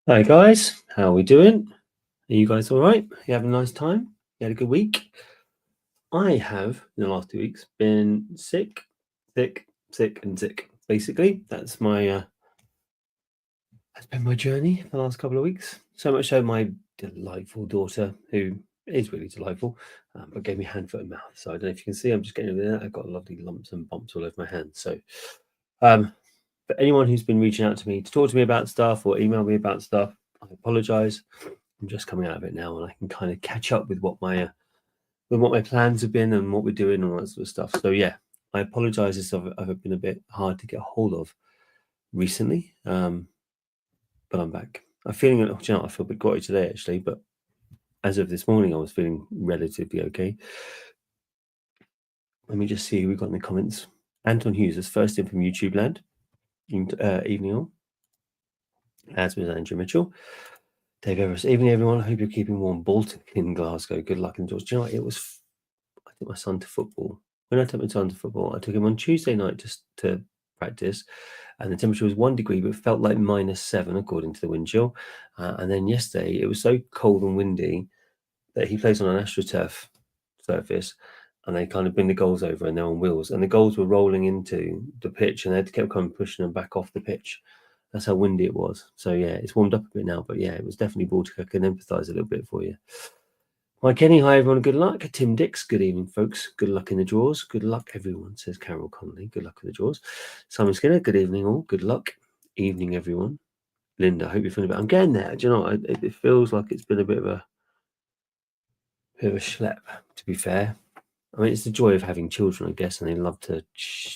Hi guys, how are we doing? Are you guys all right? You having a nice time? You had a good week? I have, in the last 2 weeks, been sick, and sick. Basically, that's been my journey for the last couple of weeks. So much so, my delightful daughter, who is really delightful, but gave me hand, foot, and mouth. So I don't know if you can see, I'm just getting over there. I've got lovely lumps and bumps all over my hands. So, for anyone who's been reaching out to me to talk to me about stuff or email me about stuff, I apologise. I'm just coming out of it now, and I can kind of catch up with what my plans have been and what we're doing and all that sort of stuff. So yeah, I apologise if I've been a bit hard to get hold of recently, but I'm back. I'm feeling, I feel a bit grotty today actually, but as of this morning, I was feeling relatively okay. Let me just see who we got in the comments. Anton Hughes is first in from YouTube land. Evening all. As was Andrew Mitchell. Dave Everest, evening everyone. I hope you're keeping warm. Baltic in Glasgow. Good luck indoors. Do you know what? I took my son to football. When I took my son to football, I took him on Tuesday night just to practice, and the temperature was 1 degree, but felt like -7 according to the wind chill. And then yesterday, it was so cold and windy that he plays on an AstroTurf surface, and they kind of bring the goals over, and they're on wheels, and the goals were rolling into the pitch, and they kept kind of pushing them back off the pitch. That's how windy it was. So yeah, it's warmed up a bit now, but yeah, it was definitely Baltic. I can empathise a little bit for you. Hi Kenny, hi everyone, good luck. Tim Dix, good evening folks. Good luck in the draws. Good luck everyone, says Carol Connolly. Good luck with the draws. Simon Skinner, good evening all. Good luck. Evening everyone. Linda, I hope you're feeling better. I'm getting there. Do you know, it feels like it's been a bit of a schlep, to be fair. I mean, it's the joy of having children, I guess, and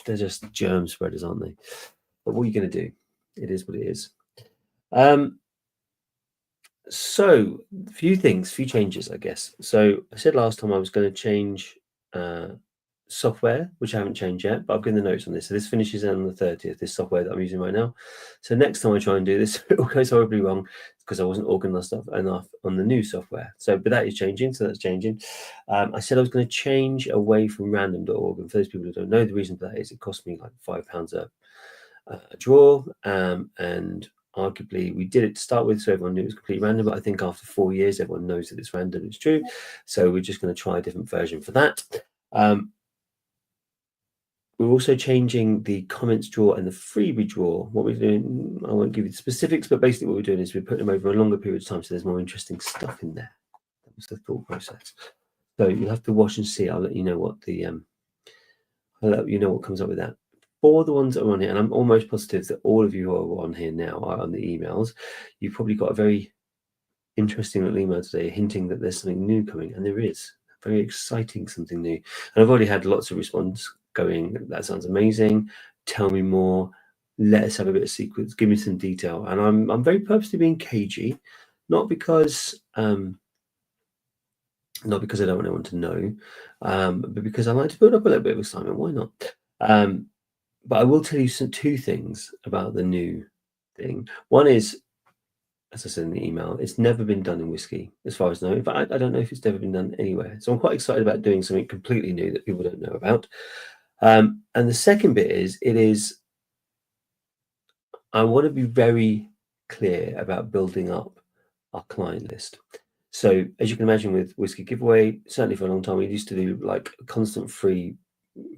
they're just germ spreaders, aren't they? But what are you going to do? It is what it is. So, a few changes, I guess. So, I said last time I was going to change software, which I haven't changed yet, but I've given the notes on this. So, this finishes on the 30th, this software that I'm using right now. So, next time I try and do this, it all goes horribly wrong because I wasn't organized enough on the new software. So, but that is changing. So, that's changing. I said I was going to change away from random.org. And for those people who don't know, the reason for that is it cost me like £5 a draw. And arguably we did it to start with, so everyone knew it was completely random, but I think after 4 years everyone knows that it's random, it's true. So we're just going to try a different version for that. We're also changing the comments draw and the freebie draw. What we're doing, I won't give you the specifics, but basically what we're doing is we're putting them over a longer period of time, so there's more interesting stuff in there. That was the thought process. So you'll have to watch and see. I'll let you know what what comes up with that. For the ones that are on here, and I'm almost positive that all of you who are on here now are on the emails, you've probably got a very interesting little email today hinting that there's something new coming, and there is. Very exciting something new. And I've already had lots of response going, that sounds amazing, tell me more, let us have a bit of sequence, give me some detail. And I'm very purposely being cagey, not because I don't want anyone to know, but because I like to build up a little bit of excitement. Why not? But I will tell you two things about the new thing. One is, as I said in the email, it's never been done in whiskey, as far as I know. In fact, I don't know if it's never been done anywhere. So I'm quite excited about doing something completely new that people don't know about. And the second bit is, I want to be very clear about building up our client list. So as you can imagine with Whiskey Giveaway, certainly for a long time, we used to do like constant free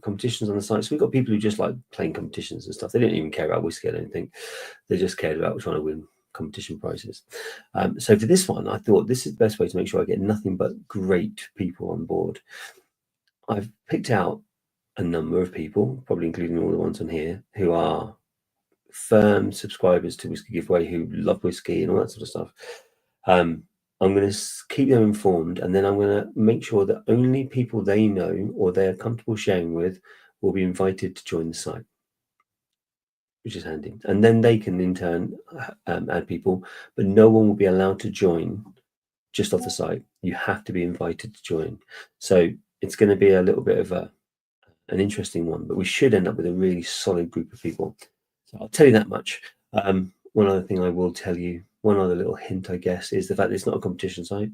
competitions on the site. So we've got people who just like playing competitions and stuff. They didn't even care about whiskey, I don't think. They just cared about trying to win competition prizes. So for this one, I thought this is the best way to make sure I get nothing but great people on board. I've picked out a number of people, probably including all the ones on here, who are firm subscribers to Whiskey Giveaway, who love whiskey and all that sort of stuff. I'm going to keep them informed, and then I'm going to make sure that only people they know or they're comfortable sharing with will be invited to join the site, which is handy. And then they can in turn add people, but no one will be allowed to join just off the site. You have to be invited to join. So it's going to be a little bit of an interesting one, but we should end up with a really solid group of people. So I'll tell you that much. One other thing I will tell you, one other little hint, I guess, is the fact that it's not a competition site.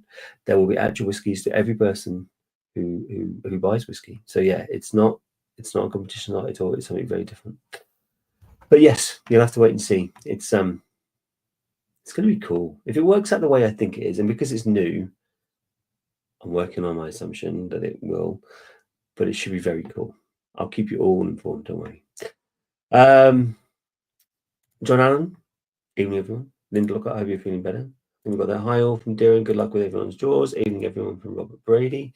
There will be actual whiskies to every person who buys whiskey. So yeah, it's not a competition site at all. It's something very different. But yes, you'll have to wait and see. It's It's going to be cool. If it works out the way I think it is, and because it's new, I'm working on my assumption that it will, but it should be very cool. I'll keep you all informed, don't worry. John Allen, evening everyone. Lindores, I hope you're feeling better. And we've got that hi all from Darren. Good luck with everyone's jaws. Evening everyone from Robert Brady.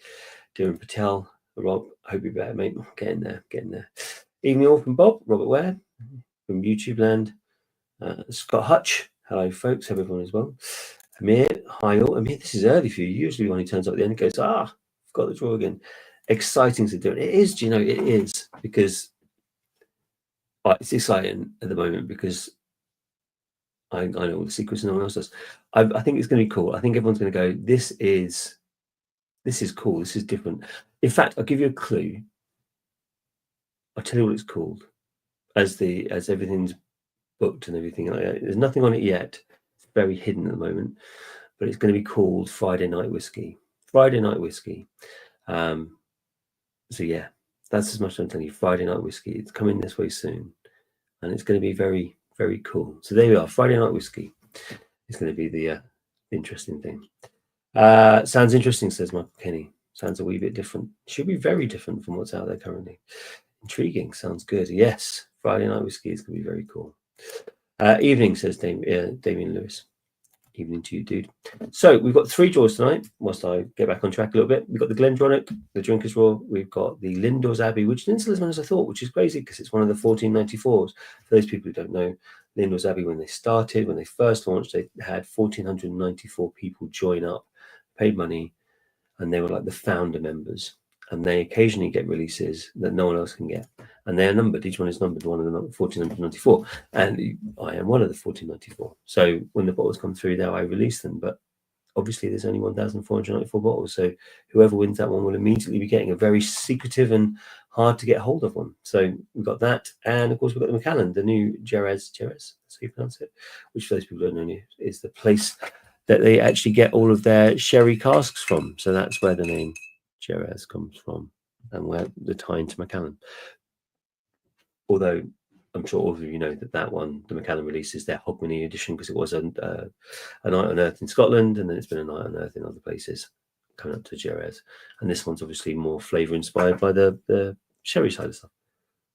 Darren Patel. Rob, I hope you're better, mate. Getting there. Evening all from Bob. Robert Ware from YouTube land. Scott Hutch. Hello, folks. Hope everyone is well. Amir, hi all. Amir, this is early for you. Usually when he turns up at the end, he goes, I've got the draw again. Exciting to do it. It is, do you know, it is, because it's exciting at the moment because I know all the secrets and no one else does. I think it's going to be cool. I think everyone's going to go, this is cool. This is different. In fact, I'll give you a clue. I'll tell you what it's called as everything's booked and everything like that. There's nothing on it yet. It's very hidden at the moment, but it's going to be called Friday Night Whiskey. Friday Night Whiskey. So yeah, that's as much as I'm telling you. Friday Night Whiskey. It's coming this way soon, and it's going to be very, very cool. So there we are. Friday Night Whiskey is going to be the interesting thing. Sounds interesting, says Michael Kenny. Sounds a wee bit different. Should be very different from what's out there currently. Intriguing. Sounds good. Yes, Friday Night Whiskey is going to be very cool. Evening, says Damien Lewis. Evening to you, dude. So we've got 3 draws tonight. Whilst I get back on track a little bit, we've got the Glendronach, the Drinkers Royal. We've got the Lindores Abbey, which didn't sell as much as I thought, which is crazy because it's one of the 1494s. For those people who don't know, Lindores Abbey, when they first launched, they had 1,494 people join up, paid money, and they were like the founder members. And they occasionally get releases that no one else can get. And they are numbered. Each one is numbered, one of the 1,494. And I am one of the 1,494. So when the bottles come through there, I release them. But obviously there's only 1,494 bottles. So whoever wins that one will immediately be getting a very secretive and hard to get hold of one. So we've got that. And of course, we've got the Macallan, the new Jerez, that's how you pronounce it, which for those people who don't know is the place that they actually get all of their sherry casks from. So that's where the name Jerez comes from, and where the tie into Macallan. Although I'm sure all of you know that one, the Macallan release, is their Hogmanay edition because it was a night on Earth in Scotland, and then it's been a night on Earth in other places, coming up to Jerez. And this one's obviously more flavour inspired by the sherry side of stuff,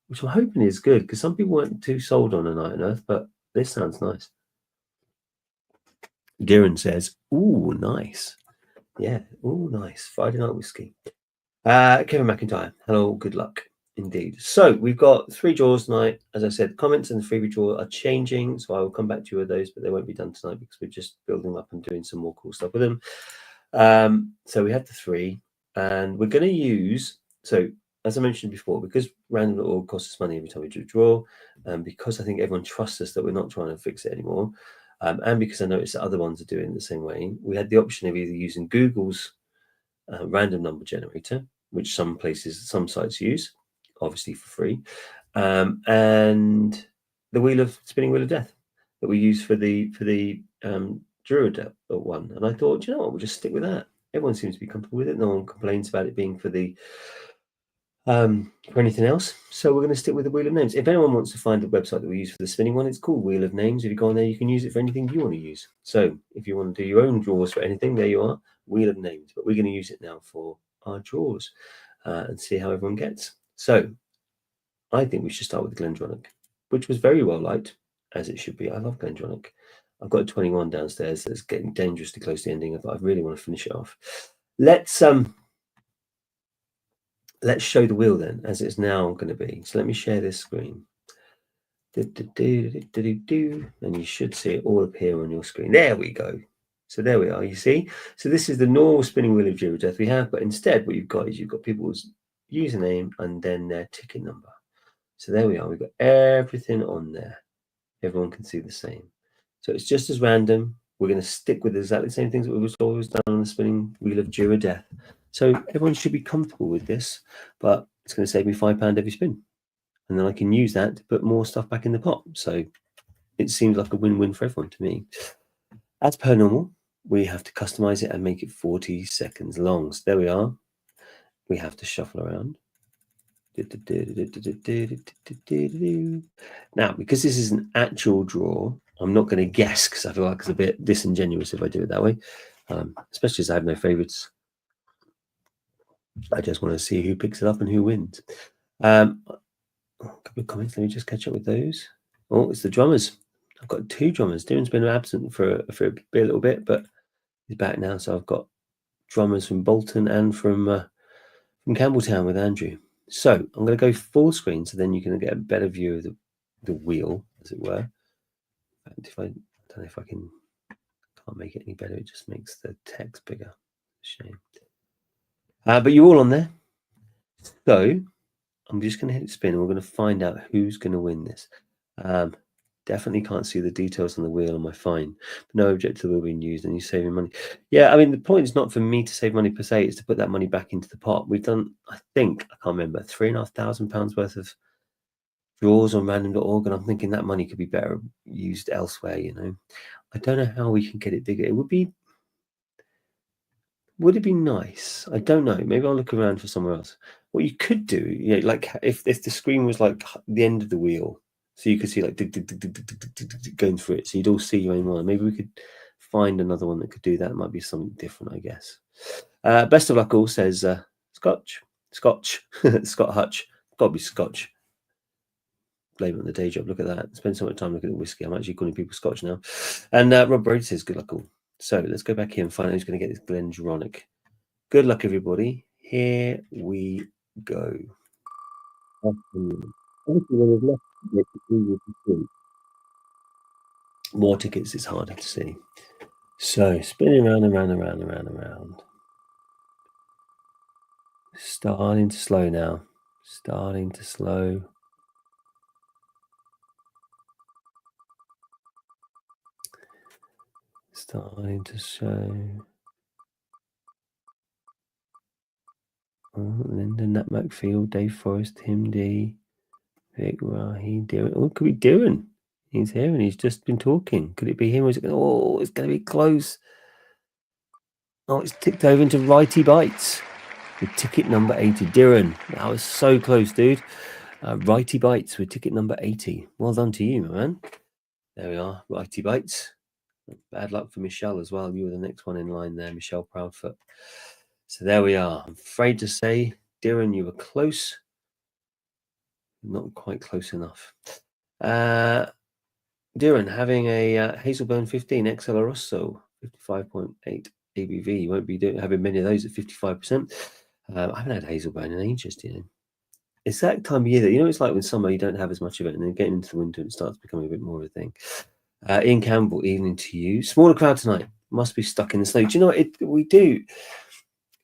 which I'm hoping is good because some people weren't too sold on a night on Earth, but this sounds nice. Darren says, "Ooh, nice, yeah, ooh, nice Friday Night Whiskey." Kevin McIntyre, hello, good luck indeed. So we've got 3 draws tonight. As I said, comments and the freebie draw are changing, so I will come back to you with those, but they won't be done tonight because we're just building up and doing some more cool stuff with them. So we have the 3, and we're going to use, so as I mentioned before, because random.org costs us money every time we do a draw, and because I think everyone trusts us that we're not trying to fix it anymore, and because I noticed that other ones are doing it the same way, we had the option of either using Google's random number generator, which some sites use, obviously for free, and the spinning wheel of death that we use for the Druid one. And I thought, you know what, we'll just stick with that. Everyone seems to be comfortable with it. No one complains about it being for anything else. So we're going to stick with the Wheel of Names. If anyone wants to find the website that we use for the spinning one, it's called Wheel of Names. If you go on there, you can use it for anything you want to use. So if you want to do your own draws for anything, there you are, Wheel of Names. But we're going to use it now for our draws and see how everyone gets. So I think we should start with the Glendronach, which was very well liked, as it should be. I love Glendronach. I've got a 21 downstairs that's getting dangerously close to the ending, but I really want to finish it off. Let's show the wheel then, as it's now going to be. So let me share this screen. And you should see it all appear on your screen. There we go. So there we are, you see. So this is the normal spinning wheel of Druid Death we have, but instead what you've got is you've got people's username and then their ticket number. So there we are. We've got everything on there. Everyone can see the same. So it's just as random. We're going to stick with exactly the same things that we've always done on the spinning wheel of Druid Death. So everyone should be comfortable with this, but it's going to save me £5 every spin. And then I can use that to put more stuff back in the pot. So it seems like a win-win for everyone to me. As per normal, we have to customize it and make it 40 seconds long. So there we are. We have to shuffle around. Now, because this is an actual draw, I'm not going to guess because I feel like it's a bit disingenuous if I do it that way, especially as I have no favourites. I just want to see who picks it up and who wins. A couple of comments. Let me just catch up with those. Oh, it's the drummers. I've got 2 drummers. Dylan's been absent for a little bit, but he's back now. So I've got drummers from Bolton and from Campbelltown with Andrew. So I'm going to go full screen, so then you can get a better view of the wheel, as it were. And if I don't know if I can't make it any better. It just makes the text bigger. Shame. But you're all on there. So I'm just going to hit spin, and we're going to find out who's going to win this. Definitely can't see the details on the wheel on my phone. But no objective will be used, and you're saving money. Yeah, I mean, the point is not for me to save money per se. It's to put that money back into the pot. We've done, I can't remember, £3,500 worth of draws on random.org, and I'm thinking that money could be better used elsewhere. I don't know how we can get it bigger. Would it be nice? I don't know. Maybe I'll look around for somewhere else. What you could do, like if the screen was like the end of the wheel, so you could see like going through it, so you'd all see your own one. Maybe we could find another one that could do that. It might be something different, I guess. Best of luck all, says Scott Hutch. Gotta be Scotch. Blame it on the day job. Look at that. Spend so much time looking at whiskey. I'm actually calling people Scotch now. And Rob Brady says good luck all. So let's go back here and find out who's going to get this Glendronach. Good luck, everybody. Here we go. More tickets, it's harder to see. So spinning around and round and round and round and round. Starting to slow now. Starting to slow. Starting to show. Oh, Linda, Nat McField, Dave Forrest, Tim D, Vic Rahi, Darren. Oh, could be Darren. He's here and he's just been talking. Could it be him? Or is it? Oh, it's going to be close. Oh, it's ticked over into Righty Bites with ticket number 80. Darren, that was so close, dude. Righty Bites with ticket number 80. Well done to you, my man. There we are, Righty Bites. Bad luck for Michelle as well. You were the next one in line there, Michelle Proudfoot. So there we are. I'm afraid to say, Darren, you were close. Not quite close enough. Darren, having a Hazelburn 15 XL Rosso, 55.8 ABV. You won't be having many of those at 55%. I haven't had Hazelburn in ages, It's that time of year that, it's like when summer you don't have as much of it, and then getting into the winter it starts becoming a bit more of a thing. Ian Campbell, evening to you. Smaller crowd tonight. Must be stuck in the snow. Do you know what we do?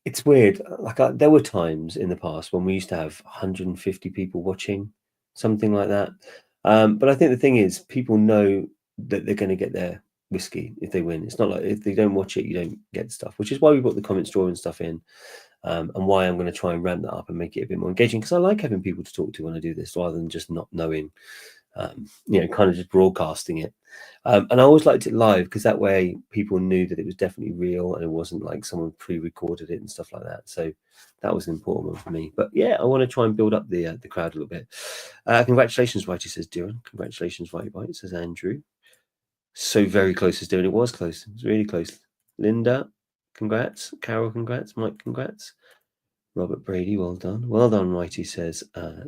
It's weird. Like there were times in the past when we used to have 150 people watching, something like that. But I think the thing is, people know that they're going to get their whiskey if they win. It's not like if they don't watch it, you don't get stuff, which is why we brought the comments drawer and stuff in, and why I'm going to try and ramp that up and make it a bit more engaging, because I like having people to talk to when I do this rather than just not knowing, kind of just broadcasting it. And I always liked it live because that way people knew that it was definitely real and it wasn't like someone pre-recorded it and stuff like that. So that was an important one for me. But yeah, I want to try and build up the crowd a little bit. Congratulations, Whitey, says Dylan. Congratulations, White, says Andrew. So very close as Dylan. It was close. It was really close. Linda, congrats. Carol, congrats. Mike, congrats. Robert Brady, well done. Well done, Whitey, says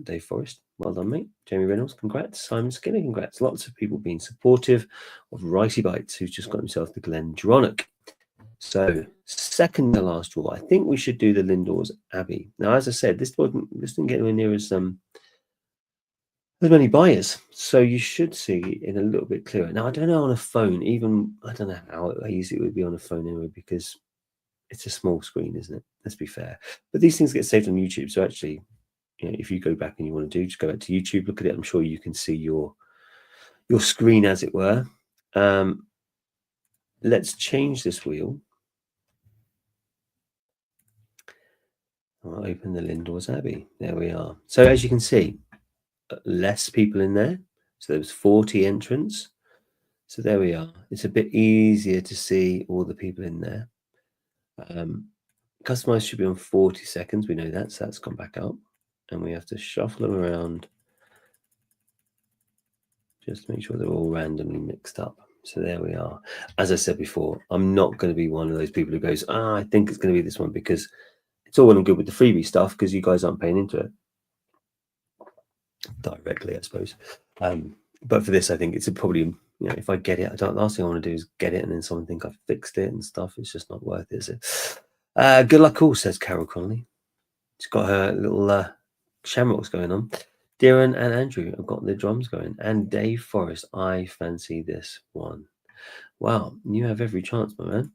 Dave Forrest. Well done, mate. Jamie Reynolds, congrats. Simon Skinner, congrats. Lots of people being supportive of Righty Bites, who's just got himself the Glendronach. So, second to last draw, I think we should do the Lindores Abbey. Now, as I said, this didn't get anywhere near as many buyers, so you should see it a little bit clearer. Now, I don't know on a phone, I don't know how easy it would be on a phone anyway, because it's a small screen, isn't it? Let's be fair. But these things get saved on YouTube, so actually, if you go back and you want to just go back to YouTube, look at it. I'm sure you can see your screen, as it were. Let's change this wheel. I'll open the Lindores Abbey. There we are. So as you can see, less people in there. So there was 40 entrants. So there we are. It's a bit easier to see all the people in there. Customize should be on 40 seconds. We know that, so that's gone back up. And we have to shuffle them around just to make sure they're all randomly mixed up. So there we are. As I said before, I'm not going to be one of those people who goes, I think it's going to be this one, because it's all well and good with the freebie stuff because you guys aren't paying into it directly, I suppose. But for this, I think it's probably, if I get it, the last thing I want to do is get it and then someone think I've fixed it and stuff. It's just not worth it, is it? Good luck all, says Carol Connolly. She's got her little shamrocks going on. Darren and Andrew have got the drums going. And Dave Forrest, I fancy this one. Wow, you have every chance, my man.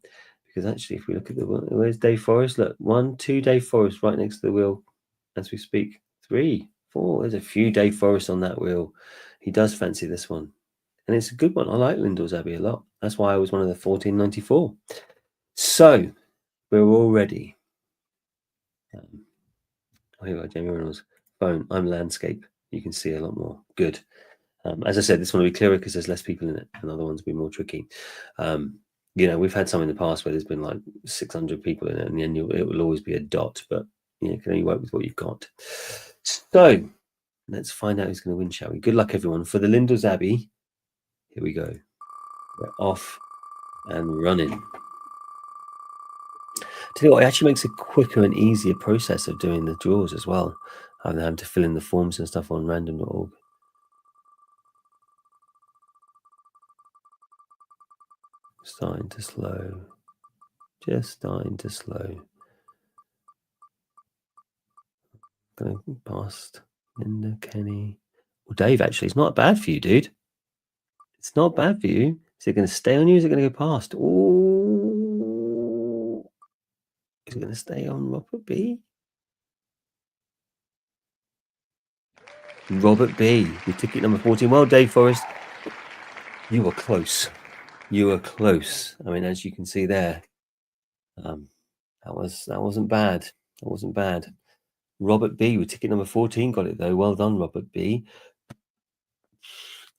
Because actually, if we look at the wheel, where's Dave Forrest? Look, 1, 2 Dave Forrest right next to the wheel as we speak. 3, 4. There's a few Dave Forrest on that wheel. He does fancy this one. And it's a good one. I like Lindores Abbey a lot. That's why I was one of the 1494. So, we're all ready. Here we go, Jamie Reynolds. Phone, I'm landscape. You can see a lot more. Good. As I said, this one will be clearer because there's less people in it, and other ones will be more tricky. We've had some in the past where there's been like 600 people in it, and then it will always be a dot, but you can only work with what you've got. So let's find out who's going to win, shall we? Good luck, everyone. For the Lindores Abbey, here we go. We're off and running. Tell you what, it actually makes a quicker and easier process of doing the draws as well, rather than having to fill in the forms and stuff on random.org. Starting to slow. Just starting to slow. Going past Linda, Kenny. Well, Dave, actually, it's not bad for you, dude. It's not bad for you. Is it going to stay on you? Is it going to go past? Oh, is it going to stay on Robert B? Robert B with ticket number 14. Well, Dave Forrest, you were close. You were close. I mean, as you can see there, that wasn't bad. That wasn't bad. Robert B with ticket number 14 got it though. Well done, Robert B.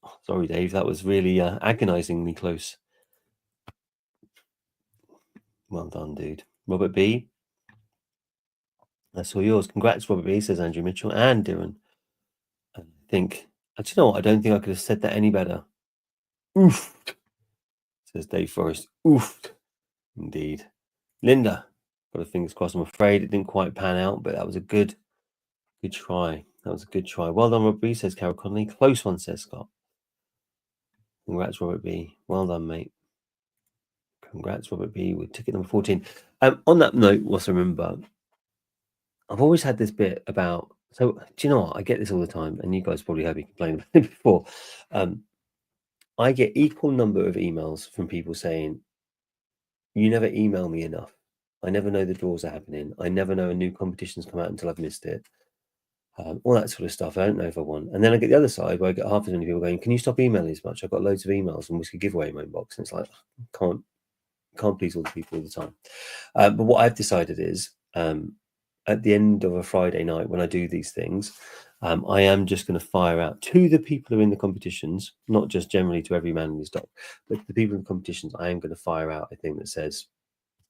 Oh, sorry, Dave. That was really agonizingly close. Well done, dude. Robert B. That's all yours. Congrats, Robert B, says Andrew Mitchell and Darren. I think, do you know what? I don't think I could have said that any better. Oof, says Dave Forrest. Oof, indeed. Linda, got her fingers crossed. I'm afraid it didn't quite pan out, but that was a good try. That was a good try. Well done, Robert B, says Carol Connolly. Close one, says Scott. Congrats, Robert B. Well done, mate. Congrats, Robert B, with ticket number 14. On that note, what's I remember, I've always had this bit about, so do you know what? I get this all the time, and you guys probably heard me complain about it before. I get equal number of emails from people saying, you never email me enough. I never know the draws are happening. I never know a new competition's come out until I've missed it. All that sort of stuff. I don't know if I want. And then I get the other side where I get half as many people going, can you stop emailing as much? I've got loads of emails and whiskey giveaway in my inbox. And it's like, can't please all the people all the time. But what I've decided is, at the end of a Friday night when I do these things, I am just going to fire out to the people who are in the competitions, not just generally to every man in his dog, but to the people in the competitions, I am going to fire out a thing that says,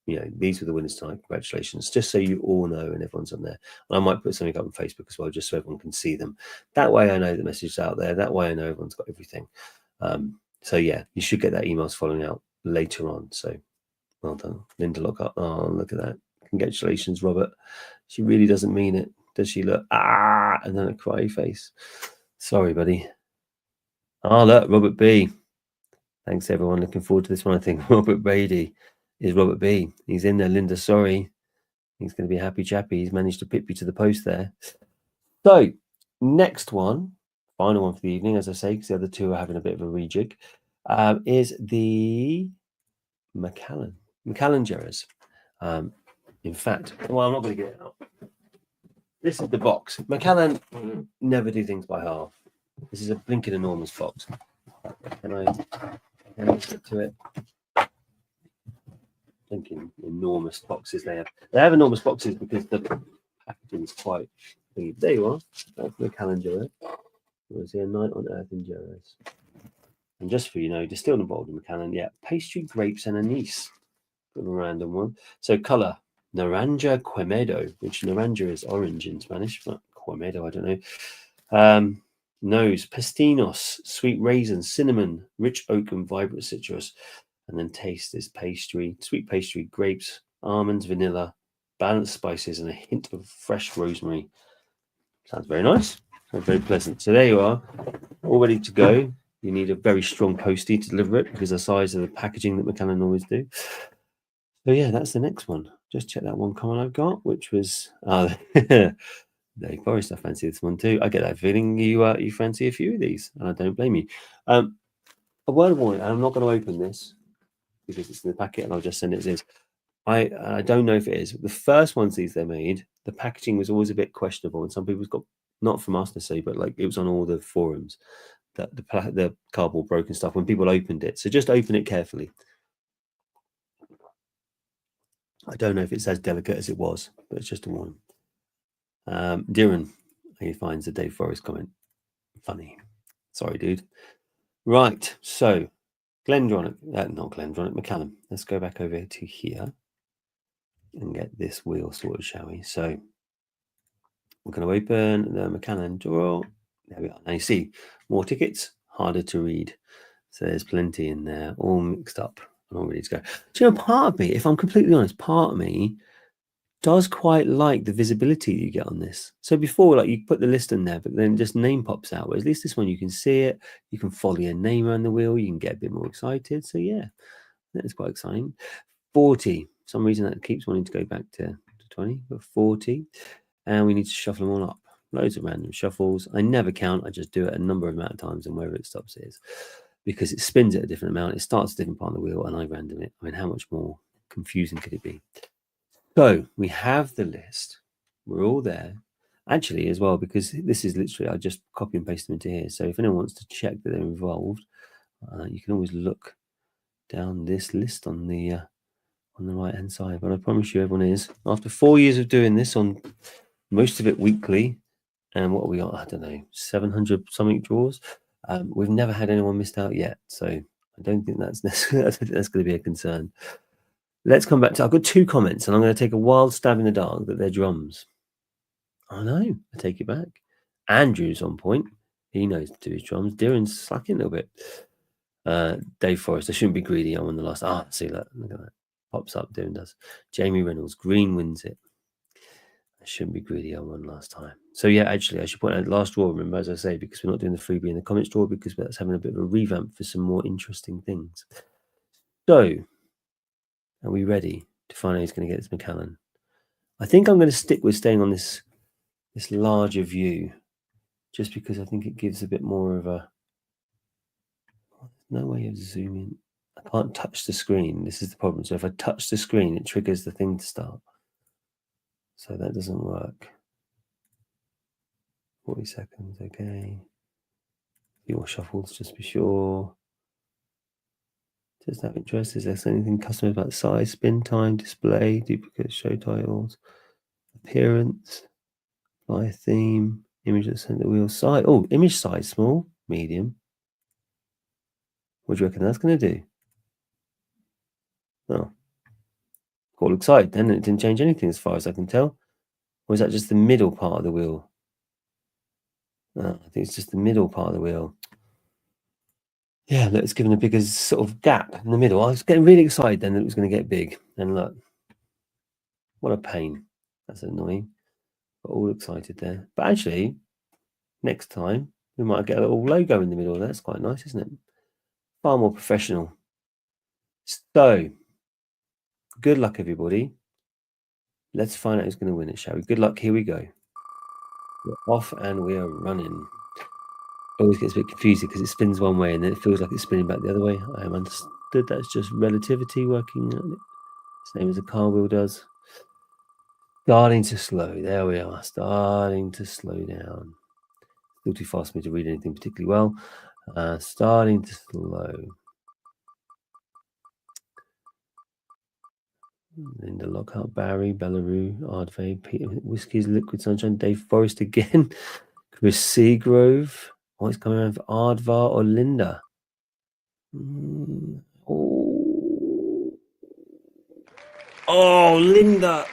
these were the winners tonight, congratulations, just so you all know and everyone's on there. And I might put something up on Facebook as well, just so everyone can see them. That way I know the message is out there. That way I know everyone's got everything. So yeah, you should get that emails following out later on. So well done, Linda Lockhart. Oh, look at that. Congratulations, Robert. She really doesn't mean it, does she? Look, and then a cry face. Sorry, buddy. Oh, look, Robert B. Thanks, everyone. Looking forward to this one. I think Robert Brady is Robert B. He's in there, Linda. Sorry. He's going to be a happy chappy. He's managed to pip you to the post there. So, next one, final one for the evening, as I say, because the other two are having a bit of a rejig, is the Macallan Jerrers. In fact, well, I'm not going to get it out. This is the box. Macallan never do things by half. This is a blinking enormous box. Can I get to it? Blinking enormous boxes they have. They have enormous boxes because the packaging is quite big. There you are. That's Macallan Jerrer. Was here Night on Earth in Jerrers. And just for distilled and bottled in Macallan, yeah, pastry, grapes, and anise. Bit of a random one. So colour. Naranja Quemedo, which naranja is orange in Spanish, but Quemedo, I don't know. Nose, pestinos, sweet raisin, cinnamon, rich oak and vibrant citrus. And then taste is pastry, sweet pastry, grapes, almonds, vanilla, balanced spices, and a hint of fresh rosemary. Sounds very nice. Sounds very pleasant. So there you are, all ready to go. You need a very strong postie to deliver it because of the size of the packaging that Macallan always do. So yeah, that's the next one. Just check that one comment I've got, which was Dave Forrest. I fancy this one too. I get that feeling you fancy a few of these, and I don't blame you. A word of warning, and I'm not going to open this because it's in the packet, and I'll just send it as is. I don't know if it is. The first ones they made, the packaging was always a bit questionable, and some people's got, not from us necessarily, but like it was on all the forums that the cardboard broke and stuff when people opened it. So just open it carefully. I don't know if it's as delicate as it was, but it's just a warning. Diran, he finds the Dave Forrest comment funny. Sorry, dude. Right, so Glendronach, not Glendronach, Macallan. Let's go back over to here and get this wheel sorted, shall we? So we're going to open the Macallan drawer. There we are. Now you see more tickets, harder to read. So there's plenty in there, all mixed up and all ready to go. Do you know, part of me, if I'm completely honest, part of me does quite like the visibility you get on this. So before, like you put the list in there, but then just name pops out. Whereas at least this one you can see it, you can follow your name around the wheel, you can get a bit more excited. So yeah, that's quite exciting. 40. For some reason that keeps wanting to go back to 20, but 40. And we need to shuffle them all up. Loads of random shuffles. I never count. I just do it a number of amount of times, and wherever it stops is because it spins at a different amount. It starts a different part of the wheel, and I random it. I mean, how much more confusing could it be? So we have the list. We're all there. Actually, as well, because this is literally, I just copy and paste them into here. So if anyone wants to check that they're involved, you can always look down this list on the right hand side. But I promise you, everyone is. After 4 years of doing this, on most of it weekly, and what are we on? I don't know, 700 something draws. We've never had anyone missed out yet, so I don't think that's that's going to be a concern. Let's come back to. I've got 2 comments, and I'm going to take a wild stab in the dark that they're drums. I know. I take it back. Andrew's on point. He knows to do his drums. Darren's slacking a little bit. Dave Forrest. I shouldn't be greedy. I won the last. See that. Look at that. Pops up. Darren does. Jamie Reynolds. Green wins it. I shouldn't be greedy. I won last time. So yeah, actually, I should point out last draw. Remember, as I say, because we're not doing the freebie in the comments draw because that's having a bit of a revamp for some more interesting things. So, are we ready to find out who's going to get this Macallan? I think I'm going to stick with staying on this larger view, just because I think it gives a bit more of a. No way of zooming. I can't touch the screen. This is the problem. So if I touch the screen, it triggers the thing to start. So that doesn't work. 40 seconds, okay. A few more shuffles, just to be sure. Just out of interest, is there anything custom about size, spin time, display, duplicate show titles, appearance, apply theme, image at center wheel, size? Oh, image size, small, medium. What do you reckon that's going to do? Oh, all excited then, and it didn't change anything as far as I can tell. Or is that just the middle part of the wheel? I think it's just the middle part of the wheel. Yeah, look, it's given a bigger sort of gap in the middle. I was getting really excited then that it was going to get big. And look, what a pain. That's annoying. Got all excited there. But actually, next time, we might get a little logo in the middle. That's quite nice, isn't it? Far more professional. So, good luck, everybody. Let's find out who's going to win it, shall we? Good luck. Here we go. We're off and we are running. Always gets a bit confusing because it spins one way and then it feels like it's spinning back the other way. I have understood that's just relativity working on it. Same as a car wheel does. Starting to slow. There we are. Starting to slow down. Still too fast for me to read anything particularly well. Starting to slow. Linda Lockhart, Barry, Bellaroo, Ardvey, Peter Whiskey's Liquid Sunshine, Dave Forrest again, Chris Seagrove. Oh, it's coming around for Ardvar or Linda. Oh, Linda.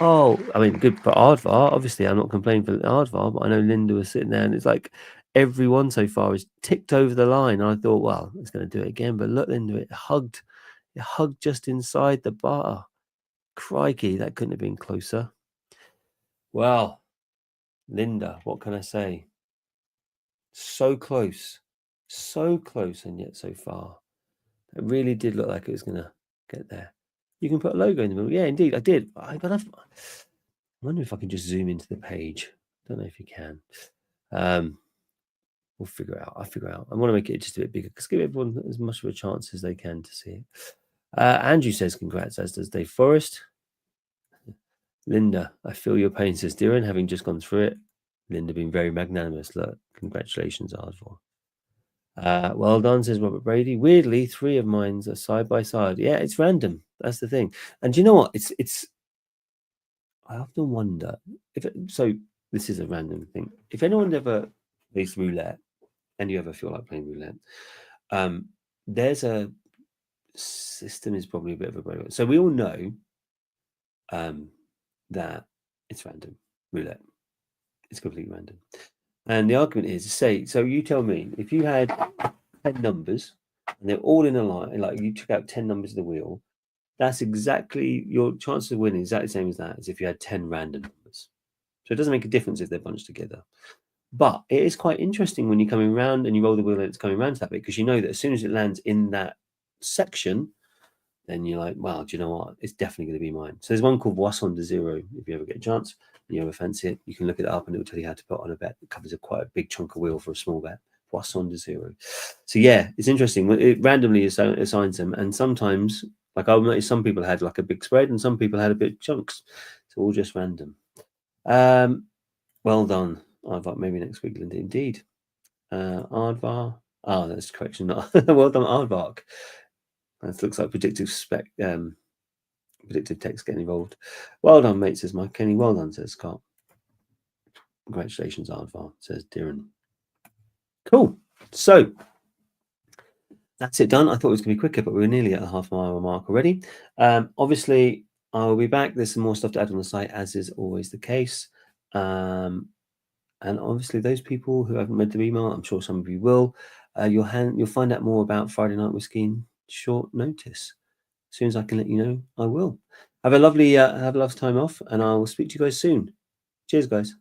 Oh, I mean, good for Aardvar. Obviously, I'm not complaining for Aardvar, but I know Linda was sitting there, and it's like everyone so far has ticked over the line. I thought, well, it's going to do it again, but look, Linda, it hugged just inside the bar. Crikey, that couldn't have been closer. Well, Linda, what can I say? So close, and yet so far. It really did look like it was going to get there. You can put a logo in the middle. Yeah, indeed, I did. I wonder if I can just zoom into the page. Don't know if you can. We'll figure it out. I'll figure it out. I want to make it just a bit bigger because give everyone as much of a chance as they can to see it. Andrew says congrats, as does Dave Forrest. Linda, I feel your pain, says Darren, having just gone through it. Linda being very magnanimous. Look, congratulations, Ardvor. Well done, says Robert Brady. Weirdly, 3 of mine are side by side. Yeah, it's random. That's the thing. And do you know what? It's. I often wonder if so. This is a random thing. If anyone ever plays roulette, and you ever feel like playing roulette, there's a system is probably a bit of a break. So we all know that it's random roulette. It's completely random. And the argument is, say, so you tell me, if you had 10 numbers and they're all in a line, like you took out 10 numbers of the wheel, that's exactly your chance of winning, exactly the same as that, as if you had 10 random numbers. So it doesn't make a difference if they're bunched together. But it is quite interesting when you're coming around and you roll the wheel and it's coming around to that bit, because you know that as soon as it lands in that section, then you're like, well, do you know what? It's definitely going to be mine. So there's one called Boisson de Zero. If you ever get a chance and you ever fancy it, you can look it up and it will tell you how to put on a bet. It covers quite a big chunk of wheel for a small bet. Boisson de Zero. So yeah, it's interesting. It randomly assigns them, and sometimes, like I noticed, some people had like a big spread and some people had a bit chunks. So all just random. Well done, Aardvark. Maybe next week, Linda. Indeed. Aardvark. Oh, that's correction. Not well done, Aardvark. That looks like predictive text getting involved. Well done, mate, says Mike Kenny. Well done, says Scott. Congratulations, Aardvar, says Darren. Cool. So that's it done. I thought it was going to be quicker, but we're nearly at the half-hour mark already. Obviously, I'll be back. There's some more stuff to add on the site, as is always the case. And obviously, those people who haven't read the email, I'm sure some of you will. You'll find out more about Friday Night Whiskey in short notice. As soon as I can let you know, I will. Have a lovely time off, and I will speak to you guys soon. Cheers, guys.